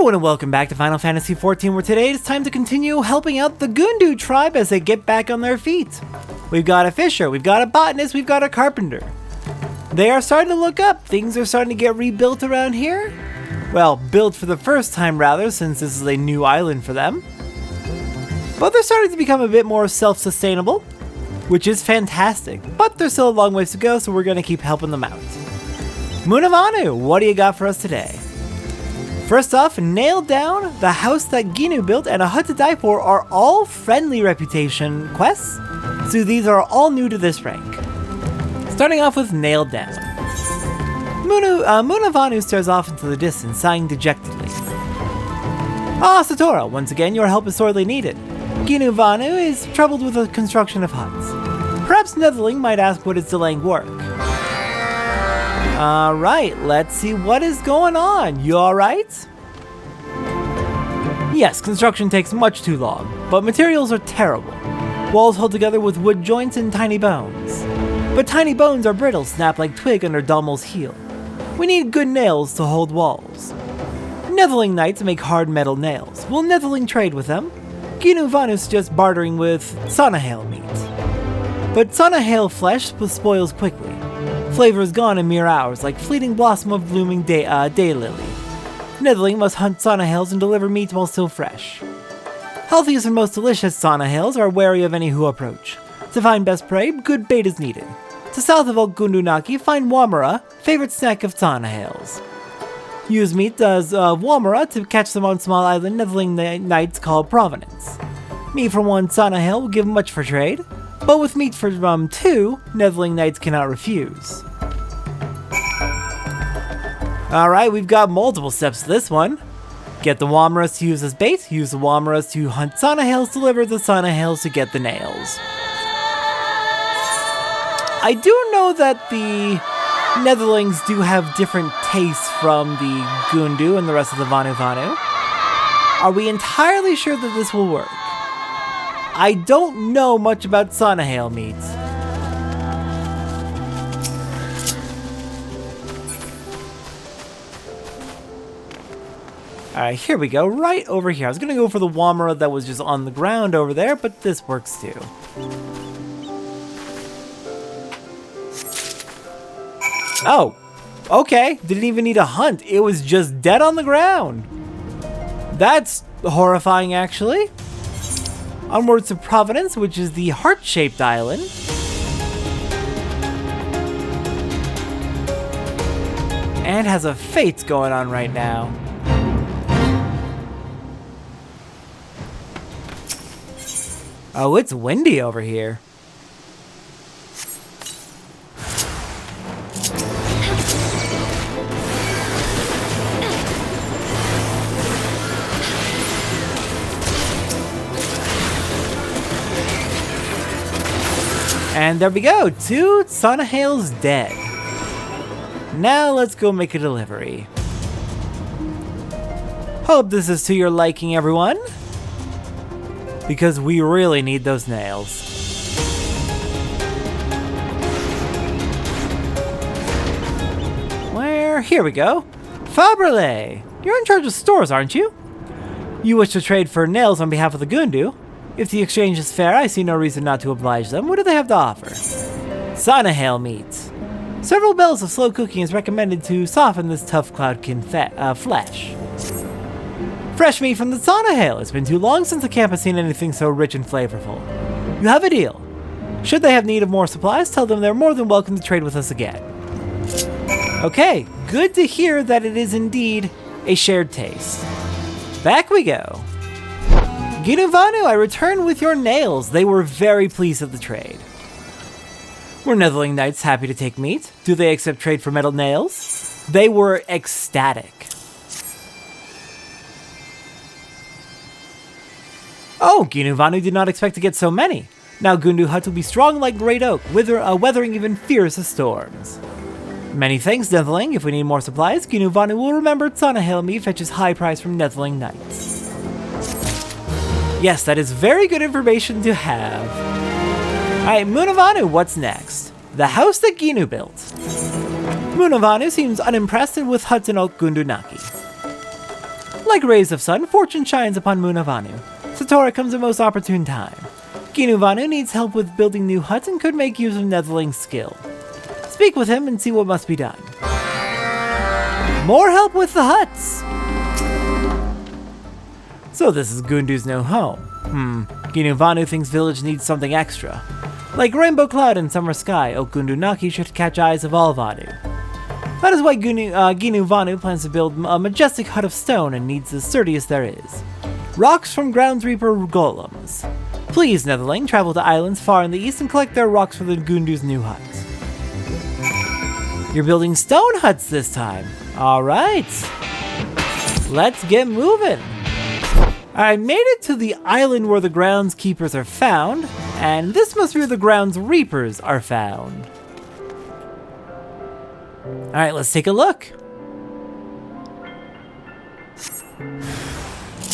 everyone and welcome back to Final Fantasy XIV, where today it's time to continue helping out the Gundu tribe as they get back on their feet. We've got a fisher, we've got a botanist, we've got a carpenter. They are starting to look up, things are starting to get rebuilt around here. Well, built for the first time rather, since this is a new island for them. But they're starting to become a bit more self-sustainable, which is fantastic. But there's still a long ways to go, so we're going to keep helping them out. Vanu, what do you got for us today? First off, nail down the house that Ginu built and a hut to die for are all friendly reputation quests, so these are all new to this rank. Starting off with nailed down. Vanu stares off into the distance, sighing dejectedly. Ah, Satora, once again your help is sorely needed. Vanu is troubled with the construction of huts. Perhaps Netherling might ask what is delaying work. Alright, let's see what is going on. You alright? Yes, construction takes much too long, but materials are terrible. Walls hold together with wood joints and tiny bones. But tiny bones are brittle, snap like twig under Dalmo's heel. We need good nails to hold walls. Netherling knights make hard metal nails. Will Netherling trade with them? Vanu suggests bartering with Sonahale meat. But Sonahale flesh spoils quickly. Flavor is gone in mere hours, like fleeting blossom of blooming daylily. Netherling must hunt Sonahales and deliver meat while still fresh. Healthiest and most delicious Sonahales are wary of any who approach. To find best prey, good bait is needed. To south of Gundunaki, find Wamara, favorite snack of Sonahales. Use meat as Wamara to catch them on small island Netherling knights called Provenance. Meat from one Sonahale will give much for trade. But with meat from two, Netherling knights cannot refuse. Alright, we've got multiple steps to this one. Get the Wamaras to use as bait, use the Wamaras to hunt Sonahales, deliver the Sonahales to get the nails. I do know that the Netherlings do have different tastes from the Gundu and the rest of the Vanu. Are we entirely sure that this will work? I don't know much about Sonahale meat. Alright, here we go, right over here. I was gonna go for the Wamara that was just on the ground over there, but this works too. Oh, okay, didn't even need a hunt. It was just dead on the ground. That's horrifying, actually. Onwards to Providence, which is the heart-shaped island. And has a fate going on right now. Oh, it's windy over here. And there we go, 2 Sonahales dead. Now let's go make a delivery. Hope this is to your liking, everyone. Because we really need those nails. Here we go. Fabrele, you're in charge of stores, aren't you? You wish to trade for nails on behalf of the Gundu? If the exchange is fair, I see no reason not to oblige them. What do they have to offer? Sonahale meat. Several bells of slow cooking is recommended to soften this tough cloudkin flesh. Fresh meat from the Sonahale. It's been too long since the camp has seen anything so rich and flavorful. You have a deal. Should they have need of more supplies, tell them they're more than welcome to trade with us again. Okay, good to hear that it is indeed a shared taste. Back we go. Vanu, I return with your nails. They were very pleased at the trade. Were Netherling knights happy to take meat? Do they accept trade for metal nails? They were ecstatic. Oh, Vanu did not expect to get so many. Now Gundu hut will be strong like great oak, weathering even fiercest storms. Many thanks, Netherling. If we need more supplies, Vanu will remember Sonahale meat fetches high price from Netherling knights. Yes, that is very good information to have. Alright, Vanu, what's next? The house that Ginu built. Vanu seems unimpressed with huts in Gundunaki. Like rays of sun, fortune shines upon Moon of Vanu. Satora comes at most opportune time. Ginu Vanu needs help with building new huts and could make use of Netherling's skill. Speak with him and see what must be done. More help with the huts! So this is Gundu's new home. Ginu Vanu thinks village needs something extra. Like rainbow cloud and summer sky, Gundu Naki should catch eyes of all Vanu. That is why Ginu Vanu plans to build a majestic hut of stone and needs the sturdiest there is. Rocks from Grounds Reaper golems. Please, Netherling, travel to islands far in the east and collect their rocks for the Gundu's new hut. You're building stone huts this time. Alright. Let's get moving. I made it to the island where the groundskeepers are found, and this must be where the grounds reapers are found. Alright, let's take a look.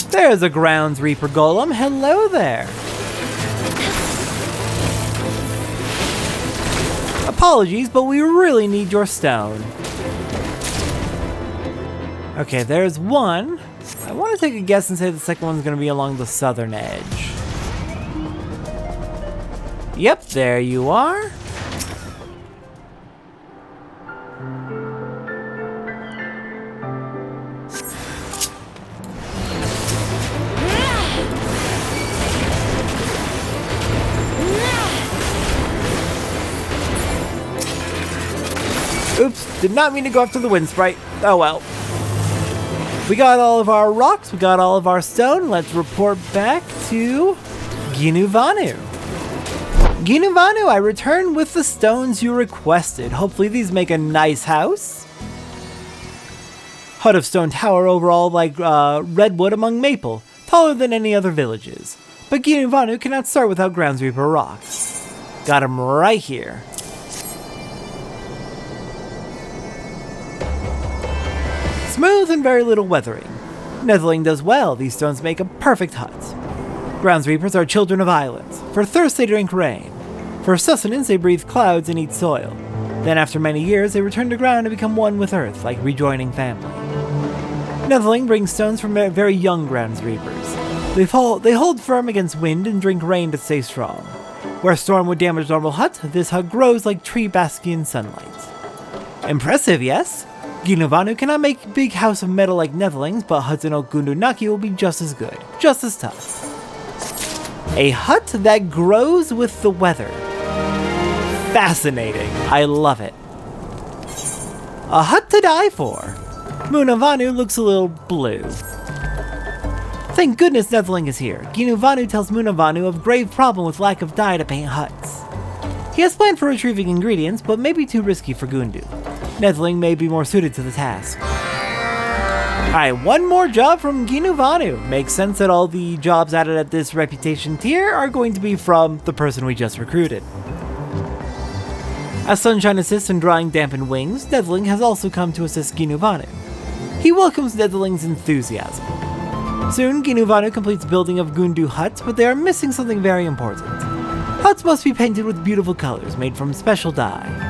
There's a grounds reaper golem. Hello there. Apologies, but we really need your stone. Okay, there's one. I want to take a guess and say the second one's going to be along the southern edge. Yep, there you are. Oops, did not mean to go after the wind sprite. Oh well. We got all of our rocks, we got all of our stone. Let's report back to Ginu Vanu. Ginu Vanu, I returned with the stones you requested. Hopefully these make a nice house. Hut of stone tower overall like redwood among maple, taller than any other villages. But Ginu Vanu cannot start without Grounds Reaper rocks. Got him right here. Smooth and very little weathering. Netherling does well, these stones make a perfect hut. Grounds Reapers are children of islands. For thirst they drink rain. For sustenance they breathe clouds and eat soil. Then after many years they return to ground and become one with earth, like rejoining family. Netherling brings stones from very young Grounds Reapers. They hold firm against wind and drink rain to stay strong. Where a storm would damage normal hut, this hut grows like tree basking in sunlight. Impressive, yes? Ginu Vanu cannot make big house of metal like Netherlings, but huts in Gundu Naki will be just as good, just as tough. A hut that grows with the weather. Fascinating. I love it. A hut to die for. Moon of Vanu looks a little blue. Thank goodness Netherling is here. Ginu Vanu tells Moon of Vanu of grave problem with lack of dye to paint huts. He has planned for retrieving ingredients, but may be too risky for Gundu. Netherling may be more suited to the task. Alright, one more job from Ginu Vanu. Makes sense that all the jobs added at this reputation tier are going to be from the person we just recruited. As Sunshine assists in drying dampened wings, Netherling has also come to assist Ginu Vanu. He welcomes Netherling's enthusiasm. Soon, Ginu Vanu completes building of Gundu huts, but they are missing something very important. Huts must be painted with beautiful colors made from special dye.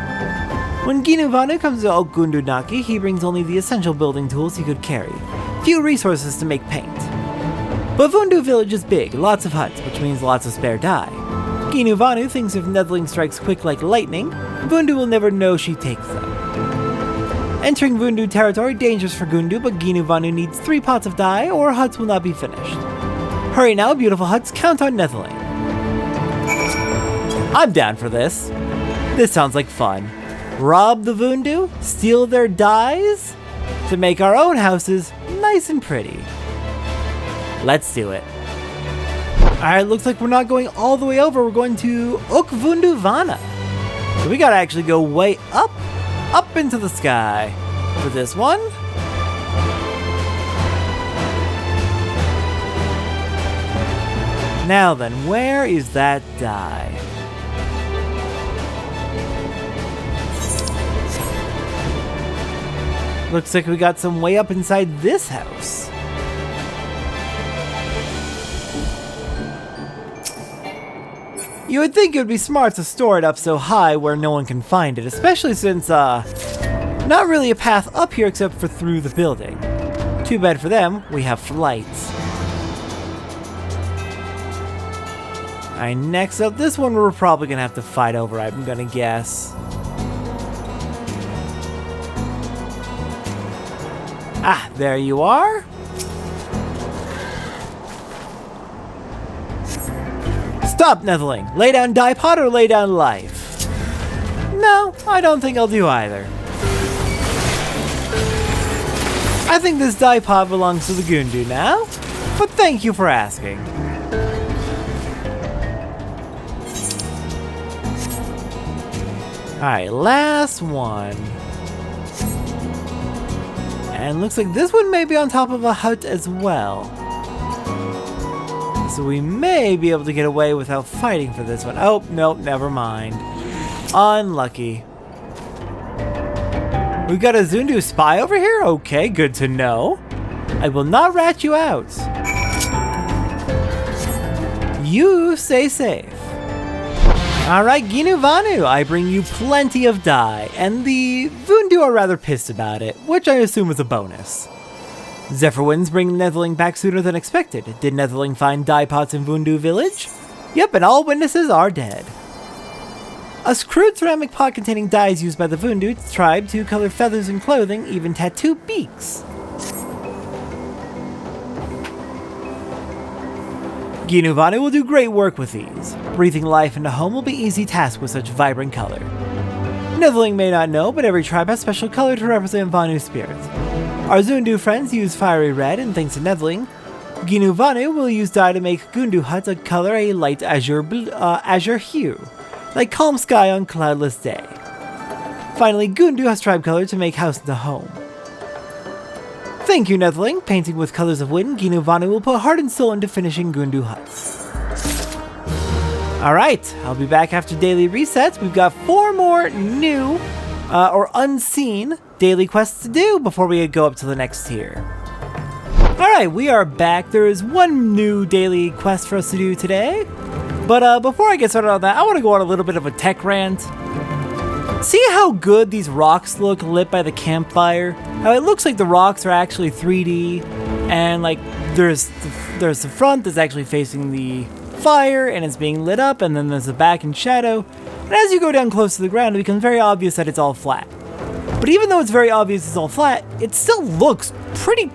When Ginu Vanu comes to Gundu Naki, he brings only the essential building tools he could carry, few resources to make paint. But Vundu village is big, lots of huts, which means lots of spare dye. Ginu Vanu thinks if Netherling strikes quick like lightning, Vundu will never know she takes them. Entering Vundu territory dangerous for Gundu, but Ginu Vanu needs 3 pots of dye or huts will not be finished. Hurry now, beautiful huts, count on Netherling. I'm down for this. This sounds like fun. Rob the Vundu, steal their dyes, to make our own houses nice and pretty. Let's do it. Alright, looks like we're not going all the way over, we're going to Vundu Vana. So we gotta actually go way up into the sky for this one. Now then, where is that dye? Looks like we got some way up inside this house. You would think it would be smart to store it up so high where no one can find it, especially since, not really a path up here except for through the building. Too bad for them, we have flights. Alright, next up, this one we're probably gonna have to fight over, I'm gonna guess. Ah, there you are. Stop, Netheling. Lay down Dipod or lay down life? No, I don't think I'll do either. I think this Dipod belongs to the Gundu now, but thank you for asking. Alright, last one. And looks like this one may be on top of a hut as well. So we may be able to get away without fighting for this one. Oh, nope, never mind. Unlucky. We've got a Zundu spy over here? Okay, good to know. I will not rat you out. You stay safe. Alright, Ginu Vanu, I bring you plenty of dye, and the Vundu are rather pissed about it, which I assume is a bonus. Zephyr winds bring Netheling back sooner than expected. Did Netheling find dye pots in Vundu village? Yep, and all witnesses are dead. A crude ceramic pot containing dyes used by the Vundu tribe to color feathers and clothing, even tattoo beaks. Ginu Vanu will do great work with these. Breathing life into home will be an easy task with such vibrant color. Netheling may not know, but every tribe has special color to represent Vanu's spirit. Our Zundu friends use fiery red, and thanks to Netheling, Ginu Vanu will use dye to make Gundu huts a color a light azure hue, like calm sky on cloudless day. Finally, Gundu has tribe color to make house into home. Thank you, Netheling. Painting with colors of wind, Ginu Vanu will put heart and soul into finishing Gundu huts. Alright, I'll be back after daily resets. We've got 4 more new, or unseen, daily quests to do before we go up to the next tier. Alright, we are back. There is one new daily quest for us to do today. But before I get started on that, I want to go on a little bit of a tech rant. See how good these rocks look lit by the campfire? How it looks like the rocks are actually 3D, and like there's the front that's actually facing the fire and it's being lit up, and then there's the back in shadow. And as you go down close to the ground, it becomes very obvious that it's all flat. But even though it's very obvious it's all flat, it still looks pretty,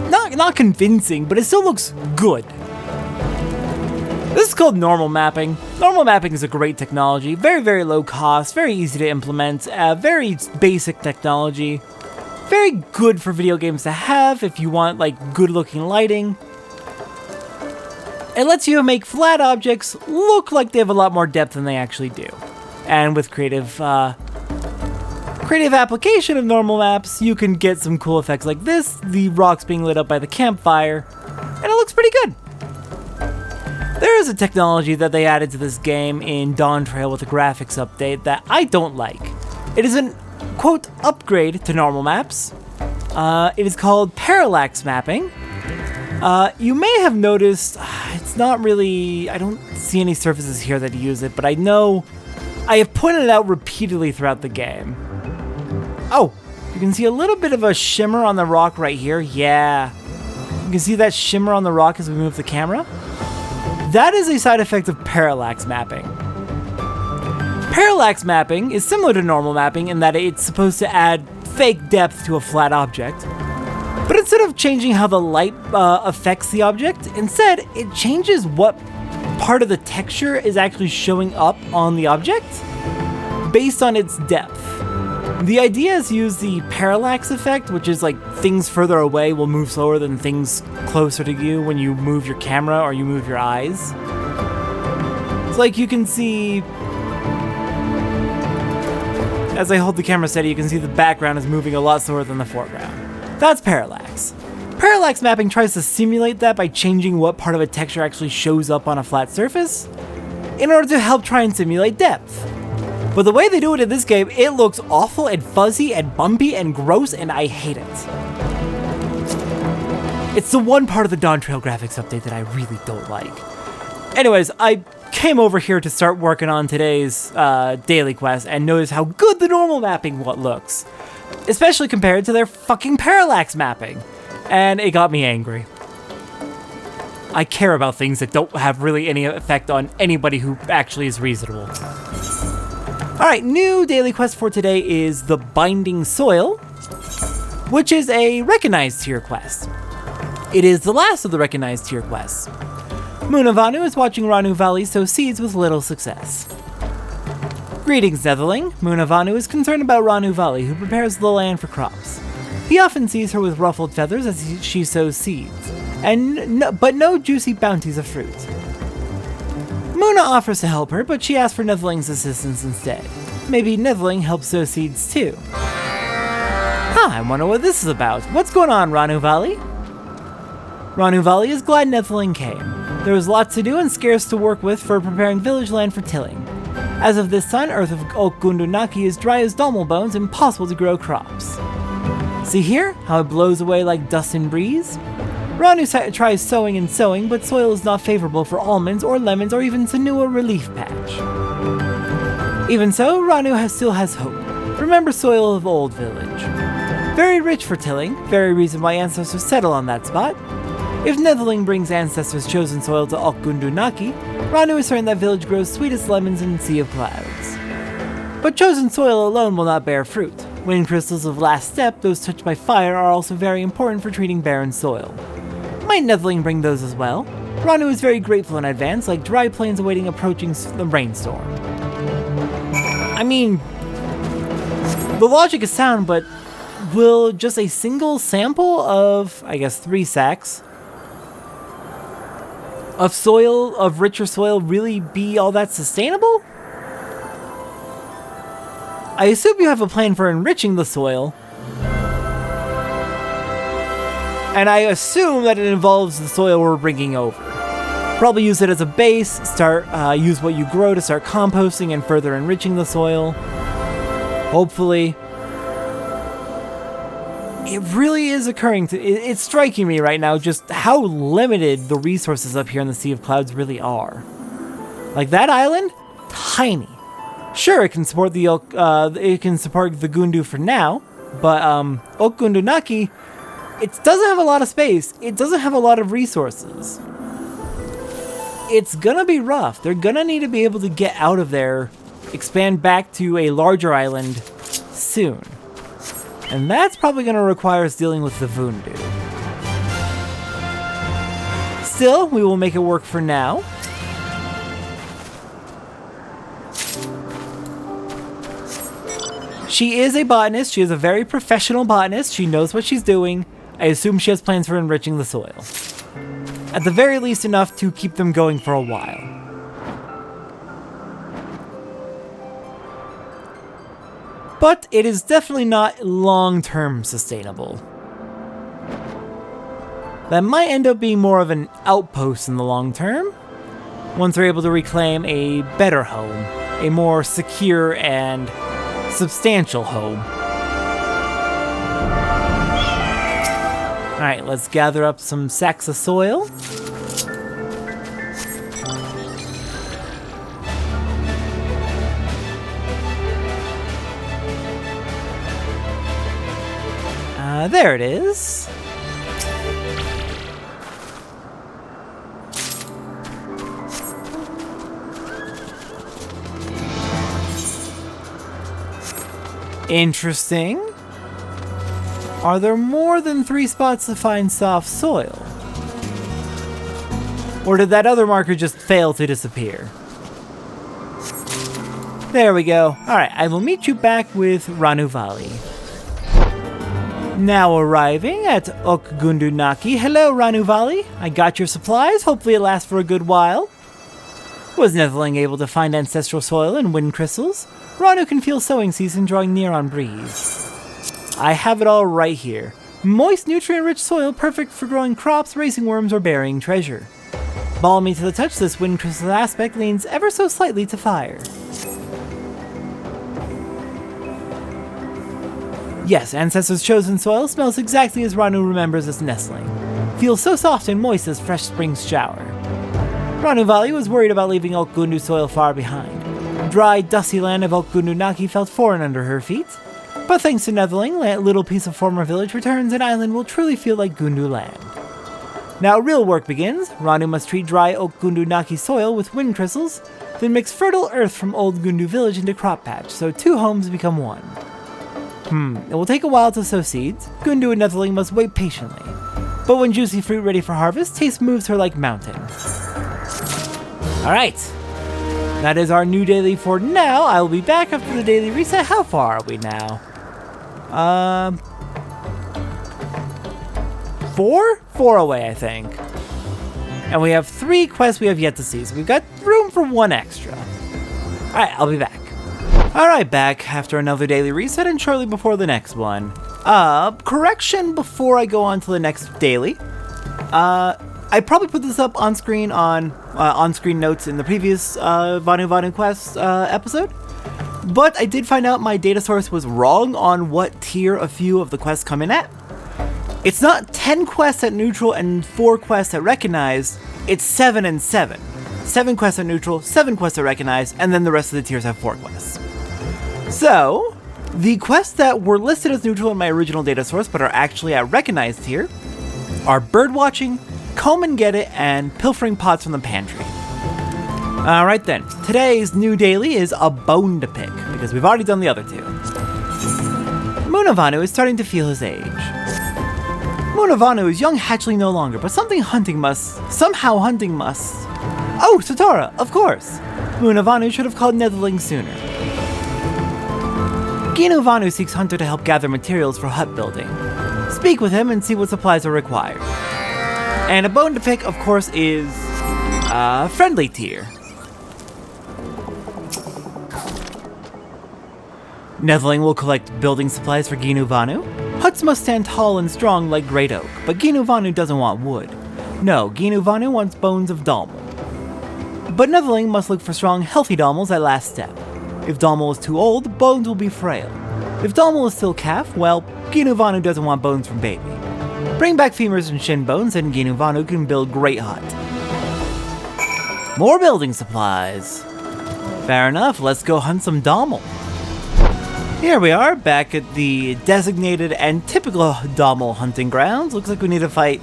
not convincing, but it still looks good. This is called normal mapping. Normal mapping is a great technology, very, very low cost, very easy to implement, very basic technology, very good for video games to have if you want like good looking lighting. It lets you make flat objects look like they have a lot more depth than they actually do. And with creative application of normal maps, you can get some cool effects like this, the rocks being lit up by the campfire, and it looks pretty good. There is a technology that they added to this game in Dawn Trail with a graphics update that I don't like. It is an, quote, upgrade to normal maps. It is called parallax mapping. You may have noticed, it's not really, I don't see any surfaces here that use it, but I know I have pointed it out repeatedly throughout the game. Oh, you can see a little bit of a shimmer on the rock right here. Yeah, you can see that shimmer on the rock as we move the camera. That is a side effect of parallax mapping. Parallax mapping is similar to normal mapping in that it's supposed to add fake depth to a flat object. But instead of changing how the light affects the object, instead it changes what part of the texture is actually showing up on the object based on its depth. The idea is to use the parallax effect, which is like things further away will move slower than things closer to you when you move your camera or you move your eyes. It's like you can see, as I hold the camera steady, you can see the background is moving a lot slower than the foreground. That's parallax. Parallax mapping tries to simulate that by changing what part of a texture actually shows up on a flat surface in order to help try and simulate depth. But the way they do it in this game, it looks awful and fuzzy and bumpy and gross, and I hate it. It's the one part of the Dawn Trail graphics update that I really don't like. Anyways, I came over here to start working on today's daily quest and notice how good the normal mapping looks. Especially compared to their fucking parallax mapping. and it got me angry. I care about things that don't have really any effect on anybody who actually is reasonable. Alright, new daily quest for today is the Binding Soil, which is a recognized tier quest. It is the last of the recognized tier quests. Vanu is watching Ranu Valley sow seeds with little success. Greetings, Netherling. Vanu is concerned about Ranu Valley, who prepares the land for crops. He often sees her with ruffled feathers as she sows seeds, but no juicy bounties of fruit. Muna offers to help her, but she asks for Netherling's assistance instead. Maybe Netherling helps sow seeds too. I wonder what this is about. What's going on, Ranu Valley? Ranu Valley is glad Netherling came. There was lots to do and scarce to work with for preparing village land for tilling. As of this sun, earth of Oak Gundu Naki is dry as domal bones, impossible to grow crops. See here, how it blows away like dust and breeze? Ranu tries sowing and sowing, but soil is not favorable for almonds or lemons or even Sanua Relief Patch. Even so, Ranu still has hope. Remember soil of Old Village. Very rich for tilling, very reason why ancestors settle on that spot. If Netherling brings ancestors' chosen soil to Okgundu Naki, Ranu is certain that village grows sweetest lemons in a sea of clouds. But chosen soil alone will not bear fruit. Wind crystals of Last Step, those touched by fire, are also very important for treating barren soil. Might Netherling bring those as well? Ranu is very grateful in advance, like dry plains awaiting approaching the rainstorm. I mean, the logic is sound, but will just a single sample of, I guess, 3 sacks of soil, of richer soil, really be all that sustainable? I assume you have a plan for enriching the soil, and I assume that it involves the soil we're bringing over. Probably use it as a base, use what you grow to start composting and further enriching the soil. Hopefully. It really is it's striking me right now just how limited the resources up here in the Sea of Clouds really are. Like that island, tiny. Sure, it can support the Gundu for now, but Oak Gundu Naki, it doesn't have a lot of space. It doesn't have a lot of resources. It's gonna be rough. They're gonna need to be able to get out of there, expand back to a larger island soon. And that's probably going to require us dealing with the Vanu. Still, we will make it work for now. She is a botanist. She is a very professional botanist. She knows what she's doing. I assume she has plans for enriching the soil. At the very least enough to keep them going for a while. But it is definitely not long-term sustainable. That might end up being more of an outpost in the long term, once we're able to reclaim a better home, a more secure and substantial home. Alright, let's gather up some sacks of soil. There it is. Interesting. Are there more than 3 spots to find soft soil? Or did that other marker just fail to disappear? There we go. Alright, I will meet you back with Ranu Valley. Now arriving at Okgundu Naki. Hello, Ranu Valley. I got your supplies. Hopefully it lasts for a good while. Was Netherling able to find ancestral soil and wind crystals? Ranu can feel sowing season drawing near on breeze. I have it all right here. Moist, nutrient-rich soil perfect for growing crops, raising worms, or burying treasure. Balmy to the touch, this wind crystal aspect leans ever so slightly to fire. Yes, Ancestors' chosen soil smells exactly as Ranu remembers its nestling. Feels so soft and moist as fresh spring's shower. Ranu Valley was worried about leaving Okgundu soil far behind. Dry, dusty land of Okgundu Naki felt foreign under her feet. But thanks to Netherling, that little piece of former village returns and island will truly feel like Gundu land. Now real work begins. Vanu must treat dry oak Gundu Naki soil with wind crystals, then mix fertile earth from old Gundu village into crop patch, so 2 homes become 1. It will take a while to sow seeds. Gundu and Netherling must wait patiently. But when juicy fruit ready for harvest, taste moves her like mountain. Alright. That is our new daily for now. I will be back after the daily reset. How far are we now? 4 away, I think. And we have 3 quests we have yet to see, so we've got room for 1 extra. Alright, I'll be back. Alright, back after another daily reset and shortly before the next one. Correction before I go on to the next daily. I probably put this up on screen on-screen notes in the previous Vanu quest episode. But I did find out my data source was wrong on what tier a few of the quests come in at. It's not 10 quests at neutral and 4 quests at recognized, it's 7 and 7. 7 quests at neutral, 7 quests at recognized, and then the rest of the tiers have 4 quests. So, the quests that were listed as neutral in my original data source but are actually at recognized tier are birdwatching, comb and get it, and pilfering pots from the pantry. Alright then, today's new daily is a bone to pick, because we've already done the other 2. Vanu is starting to feel his age. Vanu is young hatchling no longer, but somehow hunting must. Oh, Satora, of course! Vanu should have called Netherling sooner. Vanu seeks Hunter to help gather materials for hut building. Speak with him and see what supplies are required. And a bone to pick, of course, is friendly tier. Netherling will collect building supplies for Vanu. Huts must stand tall and strong like great oak, but Vanu doesn't want wood. No, Vanu wants bones of Dalmal. But Netherling must look for strong, healthy Dalmals at last step. If Dalmal is too old, bones will be frail. If Dalmal is still calf, well, Vanu doesn't want bones from baby. Bring back femurs and shin bones and Vanu can build great hut. More building supplies. Fair enough, let's go hunt some Dalmal. Here we are, back at the designated and typical Dalmal hunting grounds. Looks like we need to fight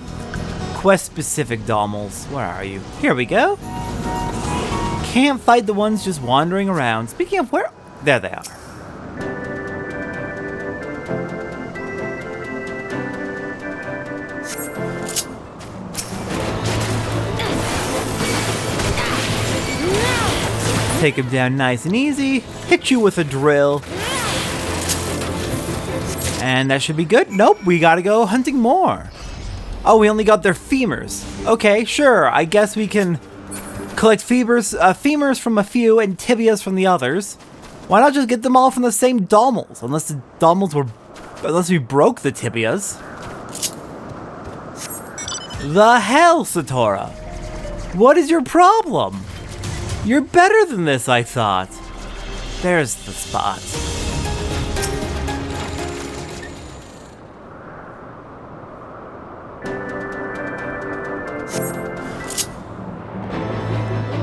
quest-specific Dalmals. Where are you? Here we go. Can't fight the ones just wandering around. Speaking of where... There they are. Take him down nice and easy. Hit you with a drill. And that should be good. Nope, we gotta go hunting more. Oh, we only got their femurs. Okay, sure. I guess we can collect femurs from a few and tibias from the others. Why not just get them all from the same Dalmals? Unless we broke the tibias. The hell, Satora? What is your problem? You're better than this, I thought. There's the spot.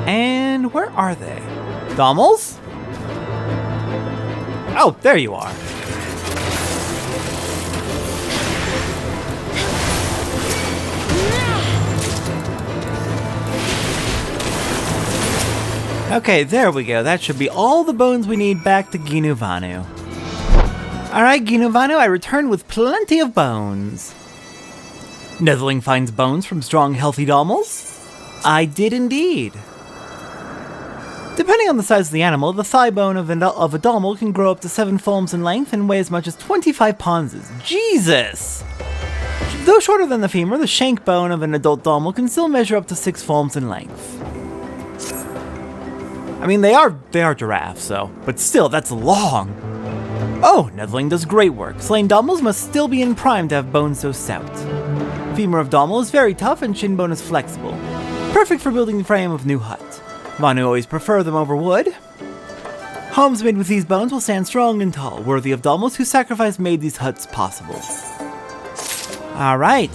And where are they? Dalmals? Oh, there you are. Okay, there we go. That should be all the bones we need back to Vanu. Alright, Vanu, I return with plenty of bones. Netherling finds bones from strong, healthy Dalmals? I did indeed. Depending on the size of the animal, the thigh bone of a Dalmal can grow up to 7 fulms in length and weigh as much as 25 ponzas. Jesus! Though shorter than the femur, the shank bone of an adult Dalmal can still measure up to 6 fulms in length. I mean, they are giraffes, but still, that's long. Oh, Netherling does great work. Slain Dalmals must still be in prime to have bones so stout. Femur of Dalmal is very tough and shin bone is flexible. Perfect for building the frame of new hut. Vanu always prefer them over wood. Homes made with these bones will stand strong and tall, worthy of Dalmals whose sacrifice made these huts possible. Alright.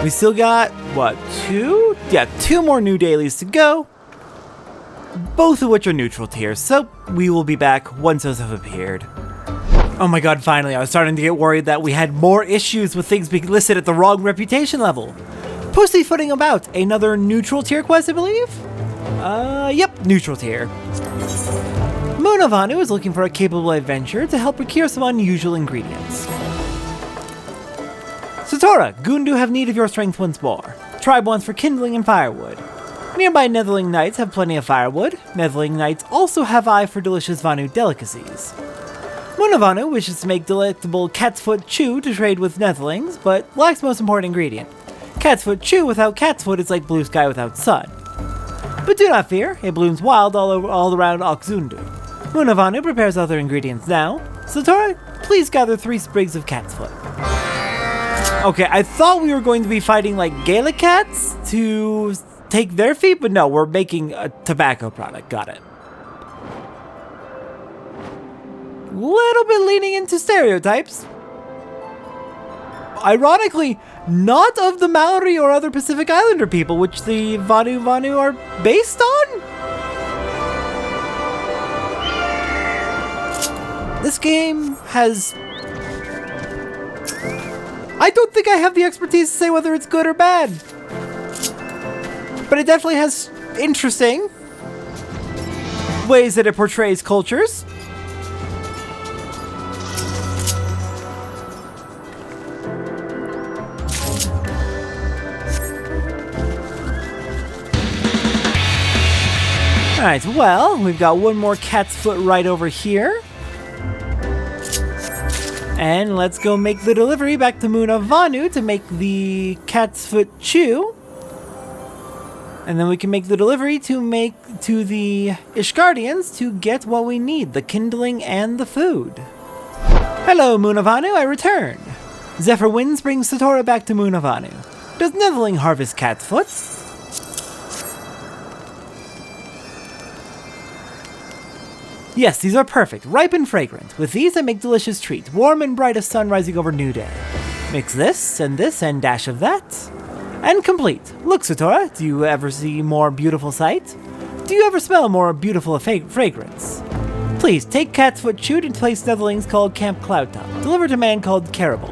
We still got, what, 2? Yeah, 2 more new dailies to go. both of which are neutral tiers, so we will be back once those have appeared. Oh my god, finally, I was starting to get worried that we had more issues with things being listed at the wrong reputation level. Pussyfooting About, another neutral tier quest, I believe? Yep, neutral tier. Moon of Vanu is looking for a capable adventurer to help procure some unusual ingredients. Satora, Gundu have need of your strength once more. Tribe wants for kindling and firewood. Nearby Netherling Knights have plenty of firewood. Netherling Knights also have eye for delicious Vanu delicacies. Moon of Vanu wishes to make delectable cat's foot chew to trade with Netherlings, but lacks most important ingredient. Cat's foot chew without cat's foot is like blue sky without sun. But do not fear, it blooms wild all around Oxundu. Moon of Vanu prepares other ingredients now. Satora, please gather 3 sprigs of cat's foot. Okay, I thought we were going to be fighting like Gaelic cats to take their feet, but no, we're making a tobacco product. Got it. Little bit leaning into stereotypes. Ironically, not of the Maori or other Pacific Islander people, which the Vanu are based on? This game has... I don't think I have the expertise to say whether it's good or bad. But it definitely has interesting ways that it portrays cultures. Alright, well, we've got one more cat's foot right over here. And let's go make the delivery back to Moon of Vanu to make the cat's foot chew. And then we can make the delivery to the Ishgardians to get what we need, the kindling and the food. Hello, Moon of Vanu, I returned. Zephyr Winds brings Satora back to Moon of Vanu. Does Netherling harvest cat's foot? Yes, these are perfect, ripe and fragrant. With these I make delicious treats, warm and bright as sun rising over new day. Mix this and dash of that. And complete. Look, Satora, do you ever see more beautiful sight? Do you ever smell more beautiful fragrance? Please, take cat's foot chewed and place Netherlings called Camp Cloudtop. Deliver to a man called Caribou.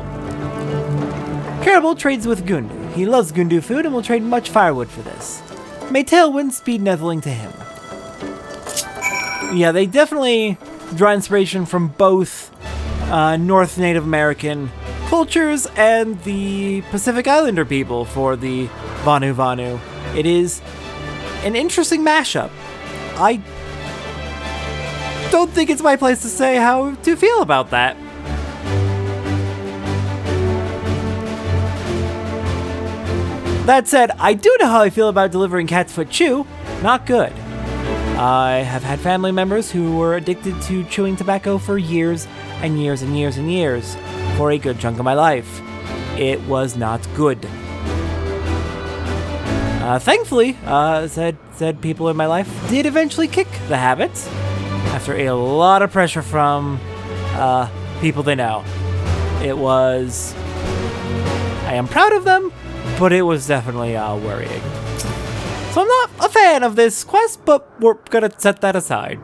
Caribou trades with Gundu. He loves Gundu food and will trade much firewood for this. May Tailwind speed Netherling to him. Yeah, they definitely draw inspiration from both North Native American cultures and the Pacific Islander people for the Vanu. It is an interesting mashup. I don't think it's my place to say how to feel about that. That said, I do know how I feel about delivering cat's foot chew. Not good. I have had family members who were addicted to chewing tobacco for years and years and years and years for a good chunk of my life. It was not good. Thankfully, said people in my life did eventually kick the habit after a lot of pressure from people they know. It was... I am proud of them, but it was definitely worrying. So I'm not a fan of this quest, but we're gonna set that aside.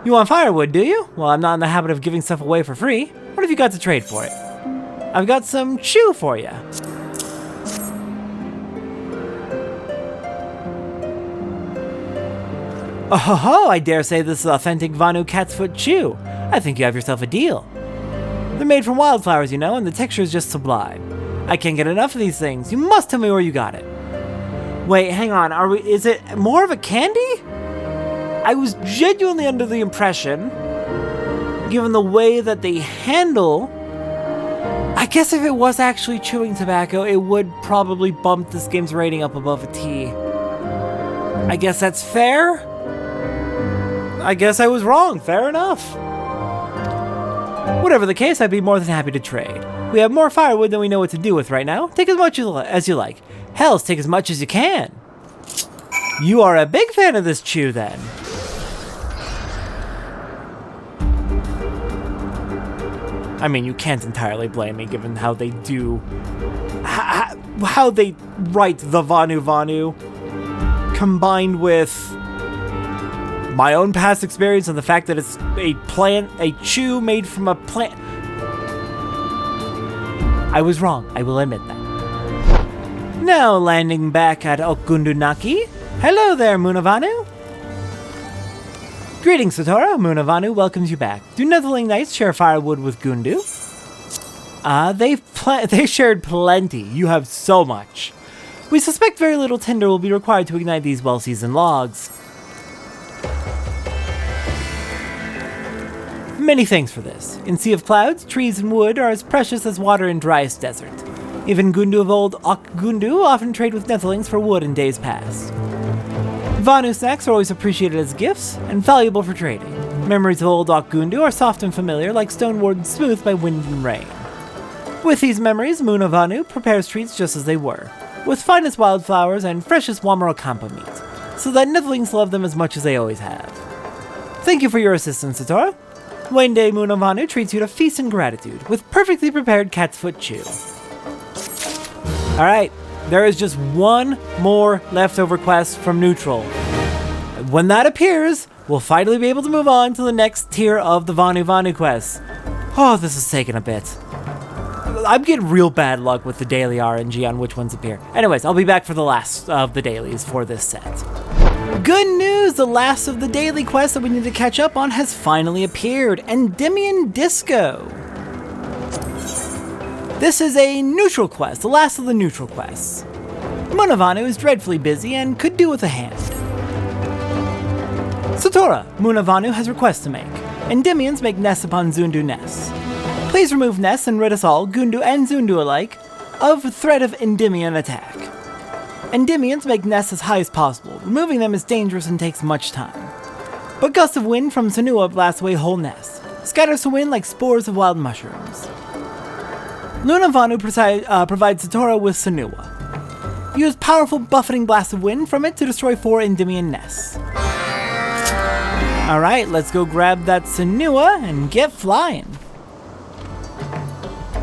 You want firewood, do you? Well, I'm not in the habit of giving stuff away for free. What have you got to trade for it? I've got some chew for you. Oh ho ho, I dare say this is authentic Vanu cat's foot chew. I think you have yourself a deal. They're made from wildflowers, you know, and the texture is just sublime. I can't get enough of these things. You must tell me where you got it. Wait, hang on, is it more of a candy? I was genuinely under the impression, given the way that they handle, I guess if it was actually chewing tobacco, it would probably bump this game's rating up above a T. I guess that's fair? I guess I was wrong, fair enough. Whatever the case, I'd be more than happy to trade. We have more firewood than we know what to do with right now. Take as much as you like. Hells, take as much as you can. You are a big fan of this chew, then. I mean, you can't entirely blame me, given how they do... how they write the Vanu, combined with my own past experience and the fact that it's a chew made from a plant. I was wrong, I will admit that. Now landing back at Gundu Naki. Hello there, Vanu. Greetings, Satoru. Vanu welcomes you back. Do Netherling Knights share firewood with Gundu? They shared plenty. You have so much. We suspect very little tinder will be required to ignite these well-seasoned logs. Many thanks for this. In Sea of Clouds, trees and wood are as precious as water in driest desert. Even Gundu of old Gundu often trade with Netherlings for wood in days past. Vanu snacks are always appreciated as gifts and valuable for trading. Memories of old Gundu are soft and familiar, like stone worn smooth by wind and rain. With these memories, Vanu prepares treats just as they were, with finest wildflowers and freshest Wamarokampa meat, so that Netherlings love them as much as they always have. Thank you for your assistance, Satoru. One day, Vanu treats you to feast and gratitude, with perfectly prepared cat's foot chew. Alright, there is just one more leftover quest from Neutral. When that appears, we'll finally be able to move on to the next tier of the Vanu quests. Oh, this is taking a bit. I'm getting real bad luck with the daily RNG on which ones appear. Anyways, I'll be back for the last of the dailies for this set. Good news! The last of the daily quests that we need to catch up on has finally appeared. Endymion Disco. This is a neutral quest, the last of the neutral quests. Vanu is dreadfully busy and could do with a hand. Satoru, Vanu has requests to make. Endymions make nests upon Zundu nests. Please remove nests and rid us all, Gundu and Zundu alike, of threat of Endymion attack. Endymions make nests as high as possible. Removing them is dangerous and takes much time. But gusts of wind from Sanua blast away whole nests. Scatters the wind like spores of wild mushrooms. Vanu provides Satoru with Sanua. Use powerful buffeting blasts of wind from it to destroy 4 Endymion nests. Alright, let's go grab that Sanua and get flying.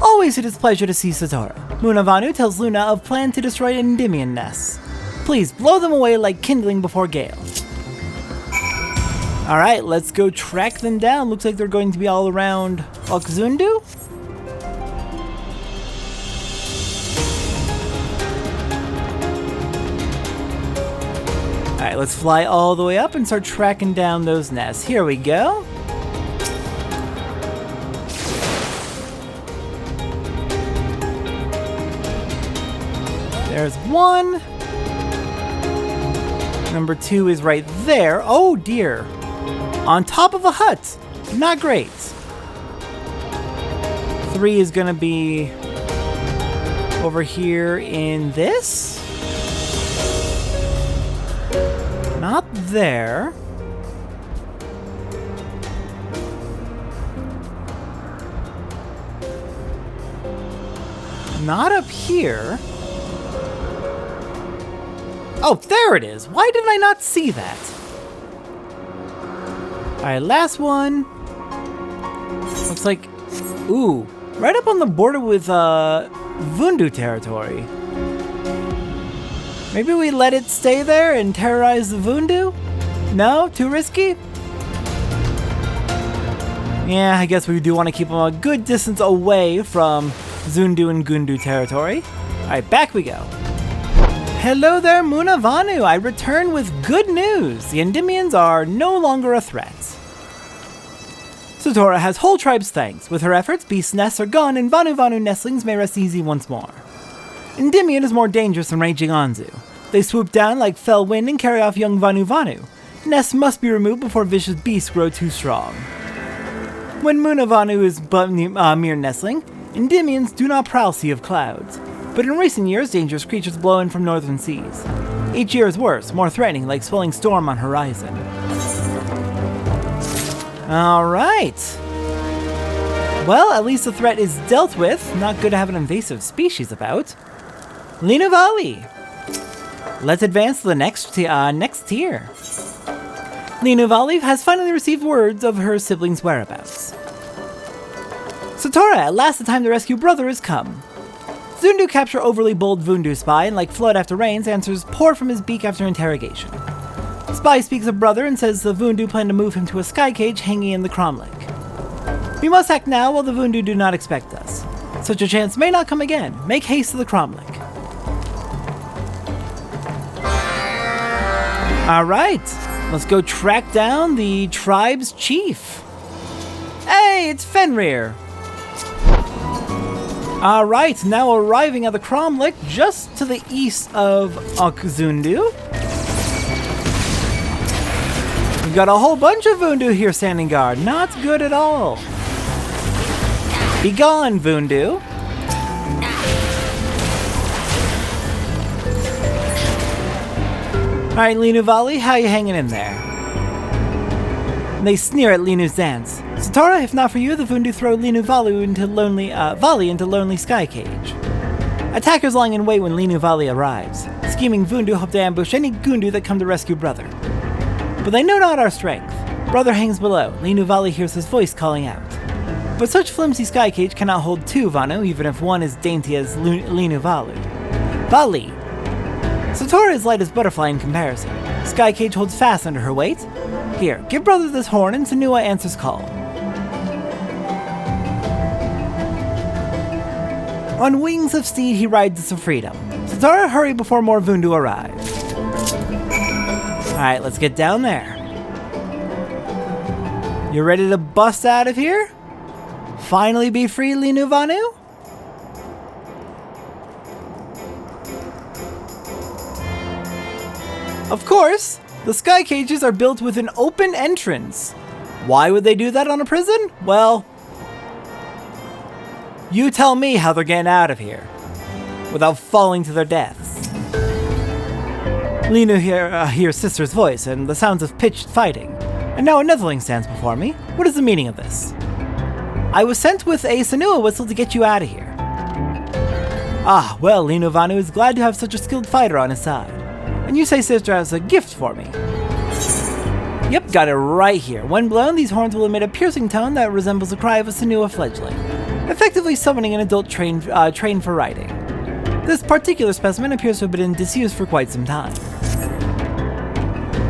Always it is pleasure to see Satoru. Vanu tells Luna of plan to destroy Endymion nests. Please blow them away like kindling before gale. Alright, let's go track them down. Looks like they're going to be all around Okzundu? Alright, let's fly all the way up and start tracking down those nests. Here we go. There's one. Number 2 is right there. Oh dear. On top of a hut. Not great. 3 is gonna be over here in this. Not there. Not up here. Oh, there it is. Why did I not see that? Alright, last one. Looks like... Ooh, right up on the border with Vundu territory. Maybe we let it stay there and terrorize the Vundu? No? Too risky? Yeah, I guess we do want to keep them a good distance away from Zundu and Gundu territory. Alright, back we go. Hello there, Vanu. I return with good news. The Endymions are no longer a threat. Satoru has whole tribe's thanks. With her efforts, beast nests are gone and Vanu nestlings may rest easy once more. Endymion is more dangerous than raging Anzu. They swoop down like fell wind and carry off young Vanu. Nests must be removed before vicious beasts grow too strong. When Vanu is but mere nestling, Endymions do not prowl Sea of Clouds. But in recent years, dangerous creatures blow in from northern seas. Each year is worse, more threatening, like swelling storm on horizon. Alright. Well, at least the threat is dealt with. Not good to have an invasive species about. Linuvali. Let's advance to the next tier. Linuvali has finally received words of her siblings' whereabouts. Satoru, at last the time to rescue brother has come. Zundu capture overly bold Vundu spy and like flood after rains answers pour from his beak after interrogation. Spy speaks of brother and says the Vundu plan to move him to a Skycage hanging in the Cromlech. We must act now while the Vundu do not expect us. Such a chance may not come again. Make haste to the Cromlech. Alright, let's go track down the tribe's chief. Hey, it's Fenrir! Alright, now arriving at the Cromlech just to the east of Okzundu. We've got a whole bunch of Vundu here standing guard. Not good at all. Be gone, Vundu. Alright, Linu Vali, how you hanging in there? They sneer at Linu's dance. Satora, if not for you, the Vundu throw Linu Vali into lonely Skycage. Attackers lying in wait when Linu Vali arrives. Scheming Vundu hope to ambush any Gundu that come to rescue brother. But they know not our strength. Brother hangs below. Linu Vali hears his voice calling out. But such flimsy Skycage cannot hold two Vanu, even if one is dainty as Linu Vali. Satora is light as butterfly in comparison. Skycage holds fast under her weight. Here, give brother this horn and Sanua answers call. On wings of steed he rides to freedom. Satora, hurry before more Vundu arrive. Alright, let's get down there. You ready to bust out of here? Finally be free, Linu Vanu? Of course, the sky cages are built with an open entrance. Why would they do that on a prison? Well, you tell me how they're getting out of here without falling to their deaths. Linu hears sister's voice and the sounds of pitched fighting, and now a Netherling stands before me. What is the meaning of this? I was sent with a Sanua whistle to get you out of here. Ah, well, Linu Vanu is glad to have such a skilled fighter on his side. And you say sister has a gift for me. Yep, got it right here. When blown, these horns will emit a piercing tone that resembles the cry of a Sanua fledgling, effectively summoning an adult trained for riding. This particular specimen appears to have been in disuse for quite some time.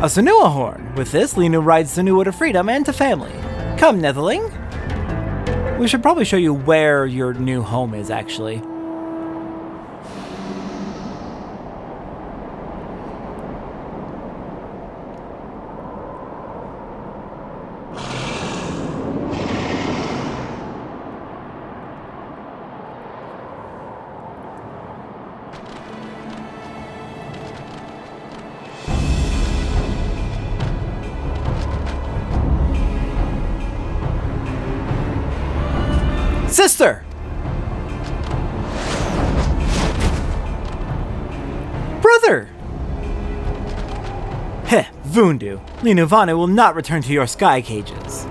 A Sanua horn. With this, Linu rides Sanua to freedom and to family. Come, Netherling. We should probably show you where your new home is, actually. Sister! Brother! Heh, Vundu. Linu Vanu will not return to your sky cages.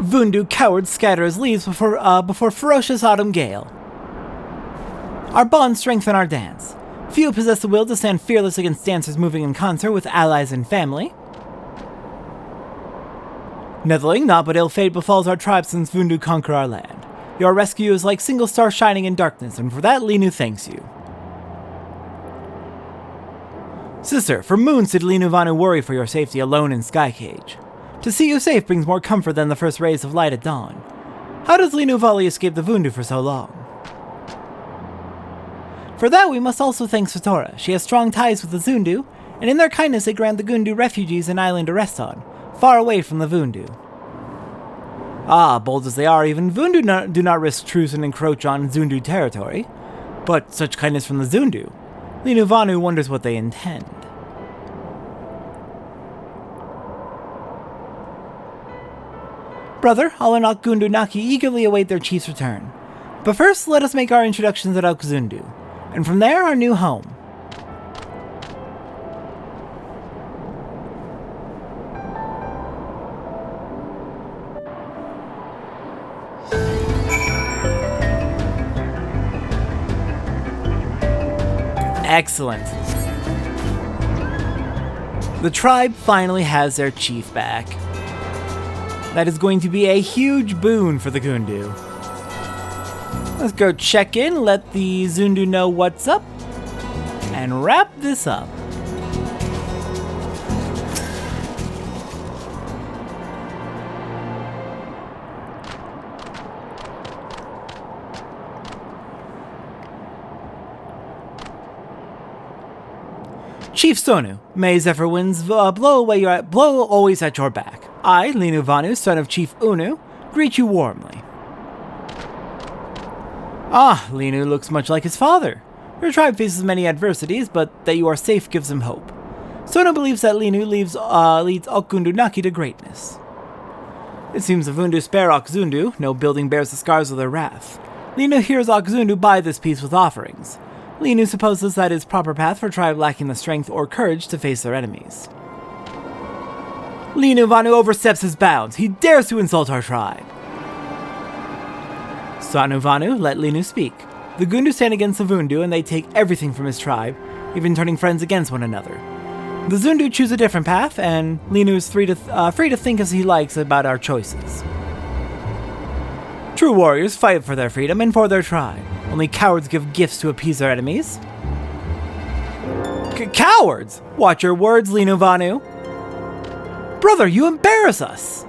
Vundu cowards scatter as leaves before ferocious autumn gale. Our bonds strengthen our dance. Few possess the will to stand fearless against dancers moving in concert with allies and family. Netherling, naught but ill fate befalls our tribe since Vundu conquer our land. Your rescue is like single star shining in darkness, and for that Linu thanks you. Sister, for moons did Linu Vanu worry for your safety alone in Skycage. To see you safe brings more comfort than the first rays of light at dawn. How does Linu Vali escape the Vundu for so long? For that we must also thank Satora. She has strong ties with the Zundu, and in their kindness they grant the Gundu refugees an island to rest on, far away from the Vundu. Ah, bold as they are, even Vundu do not risk truce and encroach on Zundu territory. But such kindness from the Zundu. Linu Vanu wonders what they intend. Brother, Alanak Gundu Naki eagerly await their chief's return. But first, let us make our introductions at Zundu, and from there, our new home. Excellent. The tribe finally has their chief back. That is going to be a huge boon for the Gundu. Let's go check in, let the Zundu know what's up, and wrap this up. Chief Sonu, may Zephyr winds blow always at your back. I, Linu Vanu, son of Chief Unu, greet you warmly. Ah, Linu looks much like his father. Your tribe faces many adversities, but that you are safe gives him hope. Sonu believes that Linu leads Gundu Naki to greatness. It seems the Vundu spare Zundu, no building bears the scars of their wrath. Linu hears Zundu buy this peace with offerings. Linu supposes that is proper path for a tribe lacking the strength or courage to face their enemies. Linu Vanu oversteps his bounds. He dares to insult our tribe. Sanu Vanu let Linu speak. The Gundu stand against the Vundu and they take everything from his tribe, even turning friends against one another. The Zundu choose a different path, and Linu is free to think as he likes about our choices. True warriors fight for their freedom and for their tribe. Only cowards give gifts to appease their enemies. Cowards! Watch your words, Linu Vanu. Brother, you embarrass us!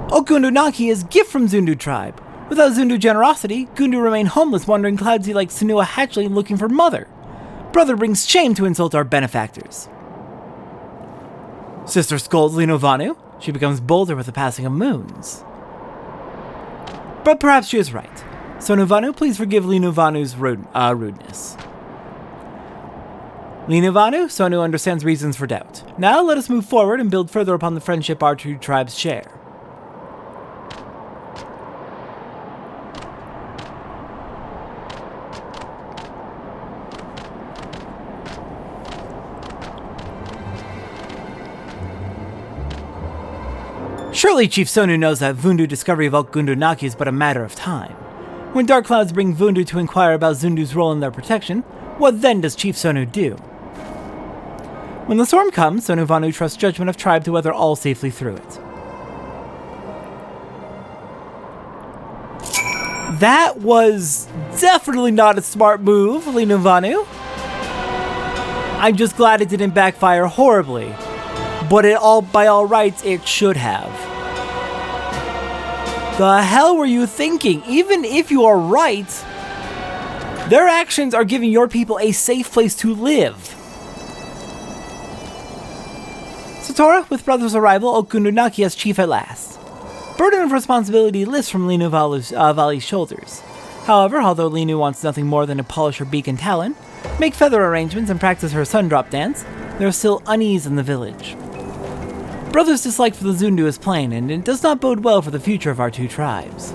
Gundu Naki is gift from Zundu tribe. Without Zundu generosity, Gundu remain homeless, wandering cloudsy like Sanua Hatchley looking for mother. Brother brings shame to insult our benefactors. Sister scolds Linu Vanu. She becomes bolder with the passing of moons. But perhaps she is right. Sonu Vanu, please forgive Linu Vanu's rudeness. Linu Vanu, Sonu understands reasons for doubt. Now let us move forward and build further upon the friendship our two tribes share. Surely Chief Sonu knows that Vundu discovery of Gundu Naki is but a matter of time. When dark clouds bring Vundu to inquire about Zundu's role in their protection, what then does Chief Sonu do? When the storm comes, Sonu Vanu trusts judgment of tribe to weather all safely through it. That was definitely not a smart move, Linu Vanu. I'm just glad it didn't backfire horribly, but by all rights, it should have. The hell were you thinking? Even if you are right, their actions are giving your people a safe place to live. Satora, with brother's arrival, Gundu Naki as chief at last. Burden of responsibility lifts from Linu Vali's shoulders. However, although Linu wants nothing more than to polish her beak and talon, make feather arrangements and practice her sundrop dance, there is still unease in the village. Brother's dislike for the Zundu is plain, and it does not bode well for the future of our two tribes.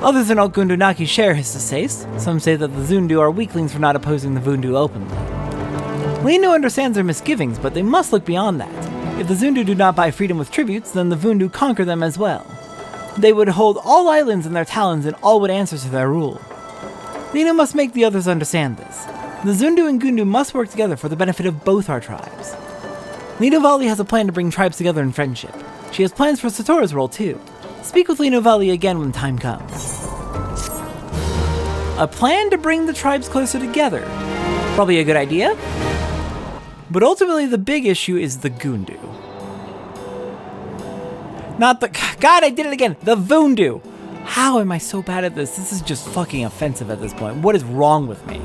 Others than Gundu Naki share his distaste. Some say that the Zundu are weaklings for not opposing the Vundu openly. Linu understands their misgivings, but they must look beyond that. If the Zundu do not buy freedom with tributes, then the Vundu conquer them as well. They would hold all islands in their talons and all would answer to their rule. Linu must make the others understand this. The Zundu and Gundu must work together for the benefit of both our tribes. Linu Vali has a plan to bring tribes together in friendship. She has plans for Satora's role too. Speak with Linu Vali again when time comes. A plan to bring the tribes closer together. Probably a good idea. But ultimately the big issue is the Gundu. Not the... God, I did it again! The Vundu! How am I so bad at this? This is just fucking offensive at this point. What is wrong with me?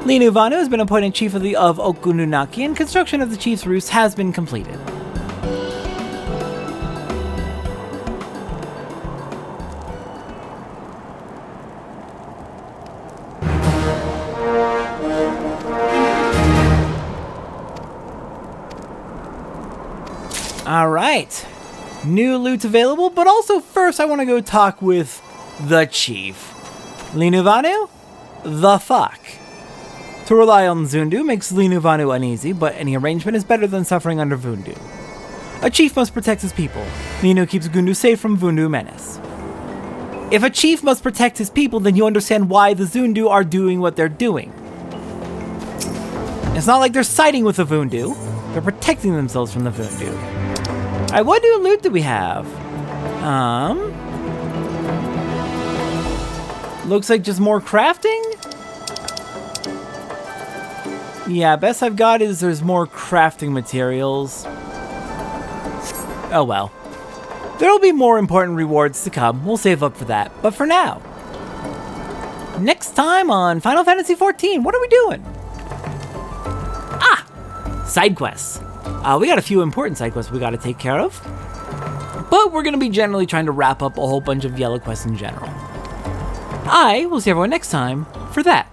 Linu Vanu has been appointed chief of Gundu Naki, and construction of the chief's roost has been completed. Alright. New loot available, but also first I want to go talk with the chief. Vanu? The fuck? To rely on Zundu makes Vanu uneasy, but any arrangement is better than suffering under Vundu. A chief must protect his people. Linu keeps Gundu safe from Vundu menace. If a chief must protect his people, then you understand why the Zundu are doing what they're doing. It's not like they're siding with the Vundu. They're protecting themselves from the Vundu. Alright, what new loot do we have? Looks like just more crafting? Yeah, best I've got is there's more crafting materials. Oh well. There'll be more important rewards to come. We'll save up for that. But for now, next time on Final Fantasy XIV, what are we doing? Side quests. We got a few important side quests we got to take care of. But we're going to be generally trying to wrap up a whole bunch of yellow quests in general. I will see everyone next time for that.